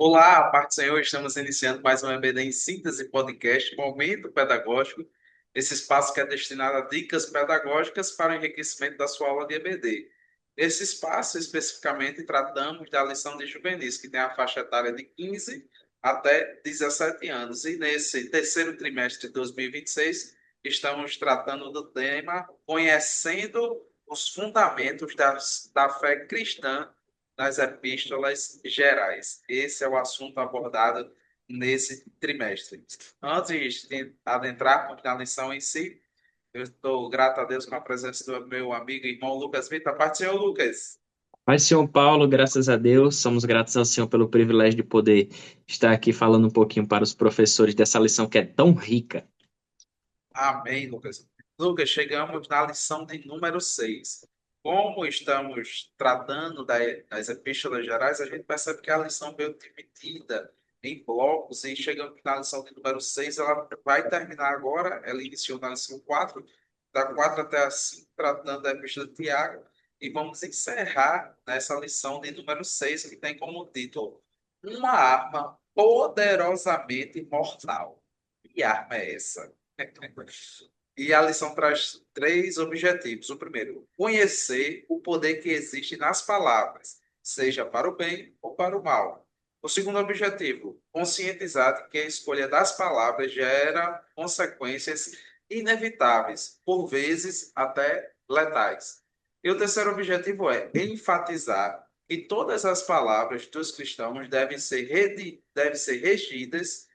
Olá, Paz do Senhor, estamos iniciando mais um EBD em Síntese Podcast, Momento Pedagógico, esse espaço que é destinado a dicas pedagógicas para o enriquecimento da sua aula de EBD. Nesse espaço, especificamente, tratamos da lição de juvenis, que tem a faixa etária de 15 até 17 anos. E nesse terceiro trimestre de 2026, estamos tratando do tema Conhecendo os Fundamentos da Fé Cristã nas epístolas gerais. Esse é o assunto abordado nesse trimestre. Antes de adentrarmos na lição em si, eu estou grato a Deus com a presença do meu amigo e irmão Lucas Vitor. Paz do Senhor, Lucas. Mas, Senhor Paulo, graças a Deus, somos gratos ao Senhor pelo privilégio de poder estar aqui falando um pouquinho para os professores dessa lição que é tão rica. Amém, Lucas. Lucas, chegamos na lição de número 6. Como estamos tratando das epístolas gerais, a gente percebe que a lição veio dividida em blocos e chegamos na lição de número 6. Ela vai terminar agora, ela iniciou na lição 4, da 4 até a 5, tratando da epístola de Tiago, e vamos encerrar nessa lição de número 6, que tem como título Uma arma poderosamente mortal. Que arma é essa? E a lição traz três objetivos. O primeiro, conhecer o poder que existe nas palavras, seja para o bem ou para o mal. O segundo objetivo, conscientizar de que a escolha das palavras gera consequências inevitáveis, por vezes até letais. E o terceiro objetivo é enfatizar que todas as palavras dos cristãos devem ser regidas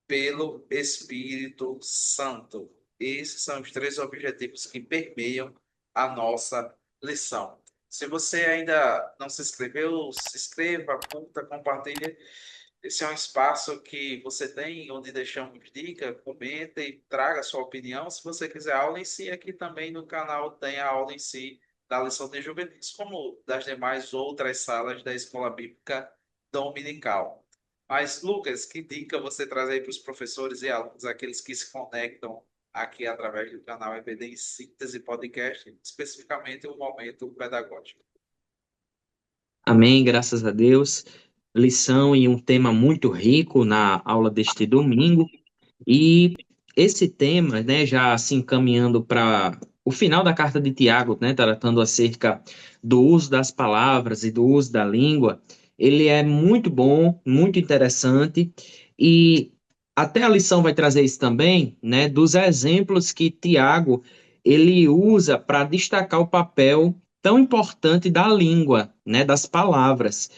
pelo Espírito Santo. Esses são os três objetivos que permeiam a nossa lição. Se você ainda não se inscreveu, se inscreva, curta, compartilhe. Esse é um espaço que você tem, onde deixamos dicas, comenta e traga a sua opinião. Se você quiser aula em si, aqui também no canal tem a aula em si da lição de juvenis, como das demais outras salas da Escola Bíblica Dominical. Mas, Lucas, que dica você traz aí para os professores e alunos, aqueles que se conectam aqui através do canal EBD em Síntese Podcast, especificamente o momento pedagógico? Amém, graças a Deus. Lição e um tema muito rico na aula deste domingo. E esse tema, né, já se encaminhando para o final da carta de Tiago, né, tratando acerca do uso das palavras e do uso da língua, ele é muito bom, muito interessante, e até a lição vai trazer isso também, né, dos exemplos que Tiago ele usa para destacar o papel tão importante da língua, né, das palavras.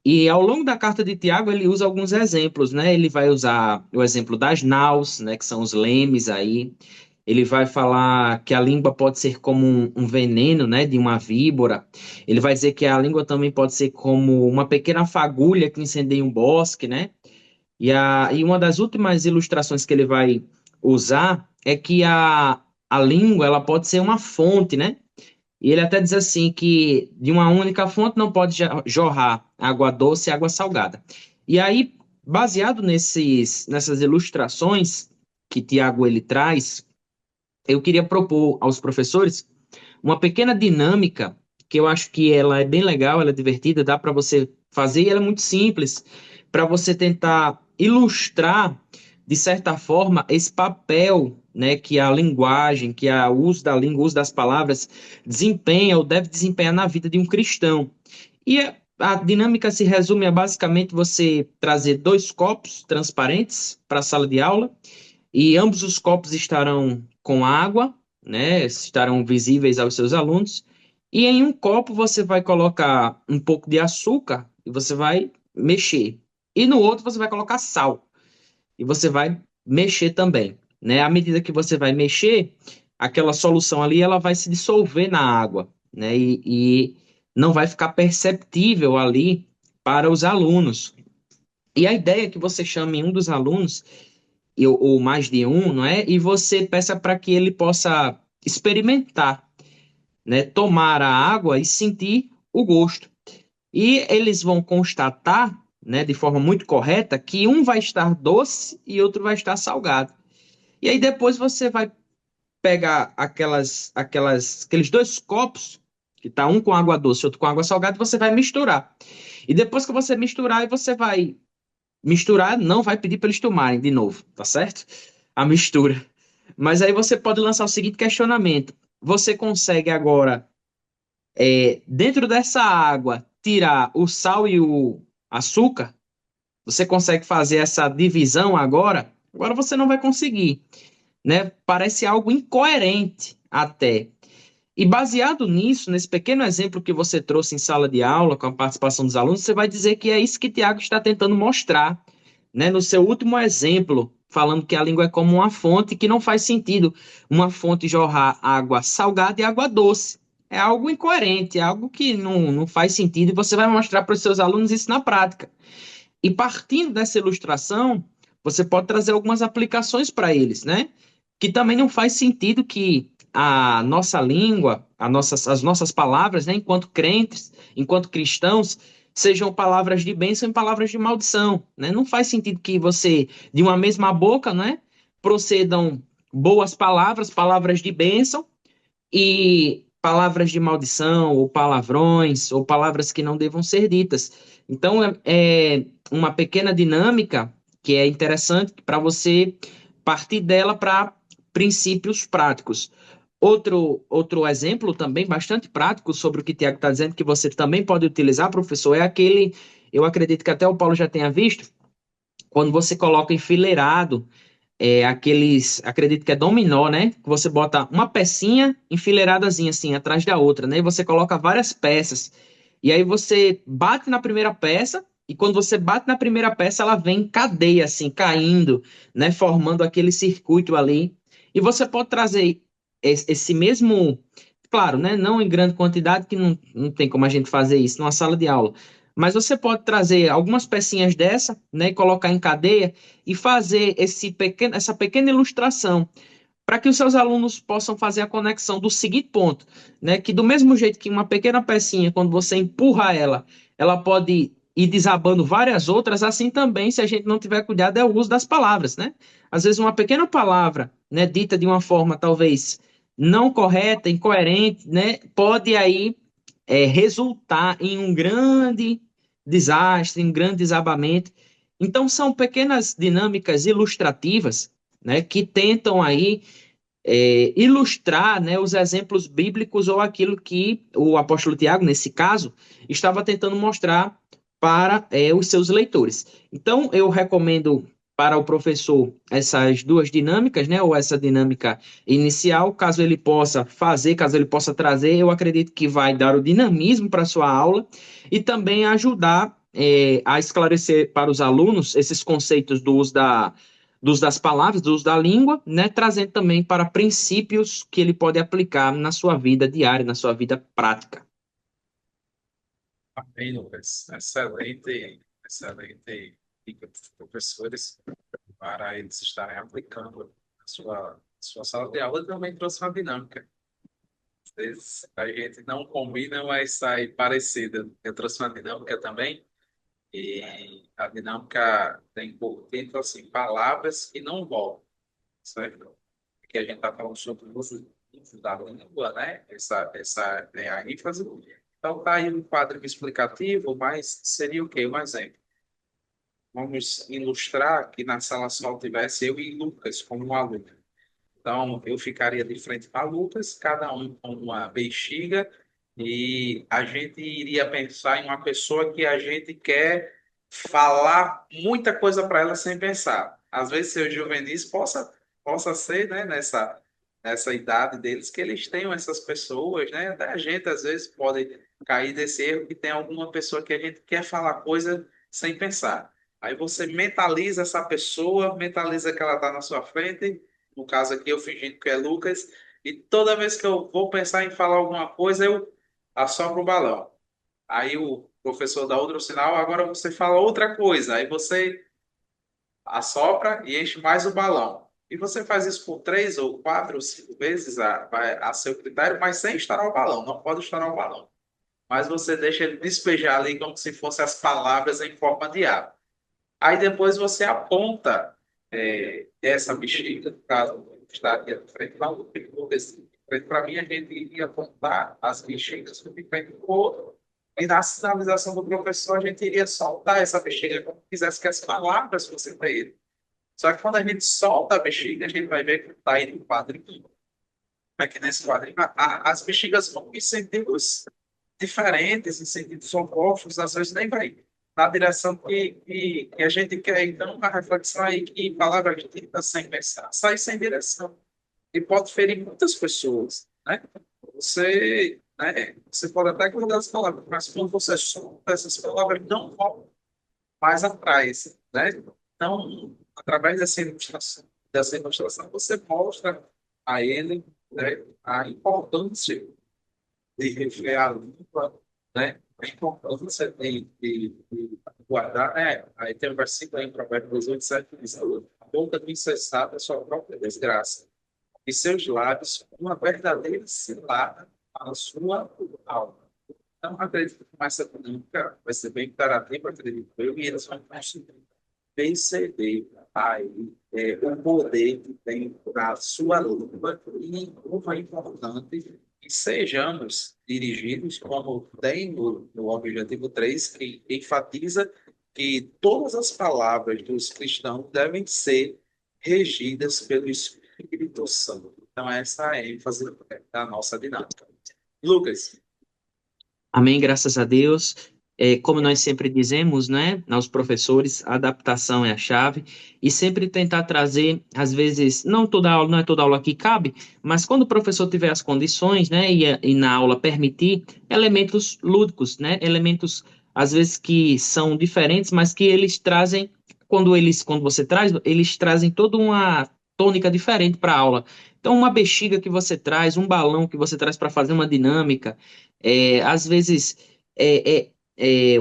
E ao longo da carta de Tiago, ele usa alguns exemplos, né? Ele vai usar o exemplo das naus, né? Que são os lemes aí. Ele vai falar que a língua pode ser como um veneno, né? De uma víbora. Ele vai dizer que a língua também pode ser como uma pequena fagulha que incendeia um bosque, né? E uma das últimas ilustrações que ele vai usar é que a língua, ela pode ser uma fonte, né? E ele até diz assim que de uma única fonte não pode jorrar água doce e água salgada. E aí, baseado nessas ilustrações que Tiago ele traz, eu queria propor aos professores uma pequena dinâmica que eu acho que ela é bem legal, ela é divertida, dá para você fazer e ela é muito simples para você tentar ilustrar de certa forma esse papel, né, que a linguagem, que o uso da língua, o uso das palavras desempenha ou deve desempenhar na vida de um cristão. E a dinâmica se resume a basicamente você trazer dois copos transparentes para a sala de aula e ambos os copos estarão com água, né? Estarão visíveis aos seus alunos. E em um copo você vai colocar um pouco de açúcar e você vai mexer. E no outro você vai colocar sal e você vai mexer também, né? À medida que você vai mexer, aquela solução ali ela vai se dissolver na água, né? E não vai ficar perceptível ali para os alunos. E a ideia é que você chame um dos alunos ou mais de um, não é? E você peça para que ele possa experimentar, né? Tomar a água e sentir o gosto. E eles vão constatar, né, de forma muito correta, que um vai estar doce e outro vai estar salgado. E aí depois você vai pegar aqueles dois copos, que tá um com água doce e outro com água salgada, e você vai misturar. E depois que você misturar, você vai misturar, não vai pedir para eles tomarem de novo, tá certo? A mistura. Mas aí você pode lançar o seguinte questionamento: você consegue agora, dentro dessa água, tirar o sal e o açúcar? Você consegue fazer essa divisão agora? Agora você não vai conseguir, né? Parece algo incoerente até. E baseado nisso, nesse pequeno exemplo que você trouxe em sala de aula, com a participação dos alunos, você vai dizer que é isso que Tiago está tentando mostrar, né? No seu último exemplo, falando que a língua é como uma fonte, que não faz sentido uma fonte jorrar água salgada e água doce. É algo incoerente, é algo que não faz sentido, e você vai mostrar para os seus alunos isso na prática. E partindo dessa ilustração, você pode trazer algumas aplicações para eles, né? Que também não faz sentido que a nossa língua, as nossas palavras, né, enquanto crentes, enquanto cristãos, sejam palavras de bênção e palavras de maldição, né? Não faz sentido que você, de uma mesma boca, né, procedam boas palavras, palavras de bênção, e palavras de maldição, ou palavrões, ou palavras que não devam ser ditas. Então, é uma pequena dinâmica que é interessante para você partir dela para princípios práticos. Outro exemplo também bastante prático sobre o que o Tiago está dizendo, que você também pode utilizar, professor, é aquele, eu acredito que até o Paulo já tenha visto, quando você coloca enfileirado aqueles, acredito que é dominó, né? Que você bota uma pecinha enfileiradazinha assim, atrás da outra, né? E você coloca várias peças. E aí você bate na primeira peça, e quando você bate na primeira peça, ela vem em cadeia, assim, caindo, né? Formando aquele circuito ali. E você pode trazer esse mesmo, claro, né? Não em grande quantidade, que não tem como a gente fazer isso numa sala de aula. Mas você pode trazer algumas pecinhas dessa, né? E colocar em cadeia e fazer essa pequena ilustração para que os seus alunos possam fazer a conexão do seguinte ponto, né? Que do mesmo jeito que uma pequena pecinha, quando você empurra ela, ela pode ir desabando várias outras, assim também, se a gente não tiver cuidado, é o uso das palavras, né? Às vezes uma pequena palavra, né, dita de uma forma talvez não correta, incoerente, né, pode aí resultar em um grande desastre, em um grande desabamento. Então, são pequenas dinâmicas ilustrativas, né, que tentam aí ilustrar, né, os exemplos bíblicos ou aquilo que o apóstolo Tiago, nesse caso, estava tentando mostrar para os seus leitores. Então, eu recomendo para o professor essas duas dinâmicas, né, ou essa dinâmica inicial, caso ele possa fazer, caso ele possa trazer, eu acredito que vai dar o dinamismo para a sua aula e também ajudar a esclarecer para os alunos esses conceitos do uso das palavras, do uso da língua, né, trazendo também para princípios que ele pode aplicar na sua vida diária, na sua vida prática. Amém, Lucas. Excelente, excelente dica dos professores para eles estarem aplicando a sua sala de aula. Também trouxe uma dinâmica. Às vezes a gente não combina, mas sai parecida. Eu trouxe uma dinâmica também, e a dinâmica tem por título assim, palavras que não voltam, certo? Que a gente está falando sobre o uso da língua, né? Essa é a ênfase. Então, está aí um quadro explicativo, mas seria o quê? Um exemplo. Vamos ilustrar que na sala só tivesse eu e Lucas como um aluno. Então, eu ficaria de frente para Lucas, cada um com uma bexiga, e a gente iria pensar em uma pessoa que a gente quer falar muita coisa para ela sem pensar. Às vezes, seu juvenis possa ser, né, nessa idade deles, que eles tenham essas pessoas, né? Até a gente, às vezes, pode cair desse erro que tem alguma pessoa que a gente quer falar coisa sem pensar. Aí você mentaliza essa pessoa, mentaliza que ela está na sua frente, no caso aqui eu fingindo que é Lucas, e toda vez que eu vou pensar em falar alguma coisa, eu assopro o balão. Aí o professor dá outro sinal, agora você fala outra coisa. Aí você assopra e enche mais o balão. E você faz isso por 3 ou 4 ou 5 vezes a seu critério, mas sem estourar o balão. Não pode estourar o balão. Mas você deixa ele despejar ali como se fossem as palavras em forma de água. Aí depois você aponta essa bexiga, no caso, está aqui à frente da frente para mim, a gente iria apontar as bexigas que ficam em cor. E na sinalização do professor, a gente iria soltar essa bexiga como quisesse que as palavras fossem para ele. Só que quando a gente solta a bexiga, a gente vai ver que está aí no quadrinho. Aqui nesse quadrinho, as bexigas vão em sentidos diferentes, em sentidos opostos, às vezes nem vai na direção que a gente quer. Então, a reflexão aí que palavra dita sem pensar, sai sem direção. E pode ferir muitas pessoas, né? Você pode até guardar as palavras, mas quando você solta essas palavras, não voltam mais atrás, né? Então, através dessa ilustração você mostra a ele, né, a importância de rever a língua, né? A importância de guardar, né? Aí tem um versículo aí em Provérbios 8, 7, que diz: a boca do insensato é sua própria desgraça, e seus lábios uma verdadeira cilada para a sua alma. Então, acredito que com essa dinâmica vai ser bem interativa, acredito eu, e eles vão conseguir perceber aí o poder que tem na sua língua e como é importante que sejamos dirigidos, como tem no objetivo 3 que enfatiza que todas as palavras dos cristãos devem ser regidas pelo Espírito Santo. Então, essa é a ênfase da nossa dinâmica. Lucas, Amém, graças a Deus. Como nós sempre dizemos, né, aos professores, a adaptação é a chave e sempre tentar trazer, às vezes, não toda aula, não é toda aula que cabe, mas quando o professor tiver as condições, né, e na aula permitir, elementos lúdicos, né, elementos, às vezes, que são diferentes, mas que eles trazem, quando você traz, eles trazem toda uma tônica diferente para a aula. Então, uma bexiga que você traz, um balão que você traz para fazer uma dinâmica, às vezes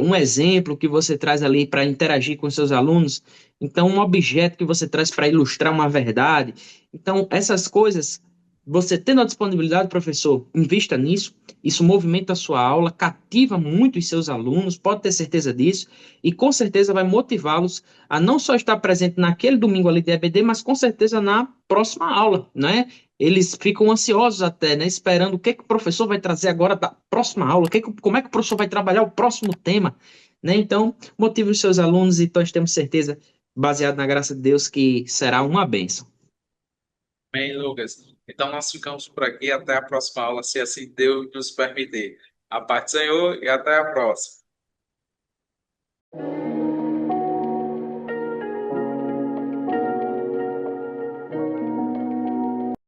um exemplo que você traz ali para interagir com seus alunos, então um objeto que você traz para ilustrar uma verdade. Então, essas coisas, você tendo a disponibilidade, professor, invista nisso, isso movimenta a sua aula, cativa muito os seus alunos, pode ter certeza disso, e com certeza vai motivá-los a não só estar presente naquele domingo ali de EBD, mas com certeza na próxima aula, né? Eles ficam ansiosos até, né? Esperando o que que o professor vai trazer agora da próxima aula, como é que o professor vai trabalhar o próximo tema, né? Então, motive os seus alunos e nós temos certeza, baseado na graça de Deus, que será uma bênção. bem, Lucas. Então, nós ficamos por aqui. Até a próxima aula, se assim Deus nos permitir. A paz do Senhor e até a próxima.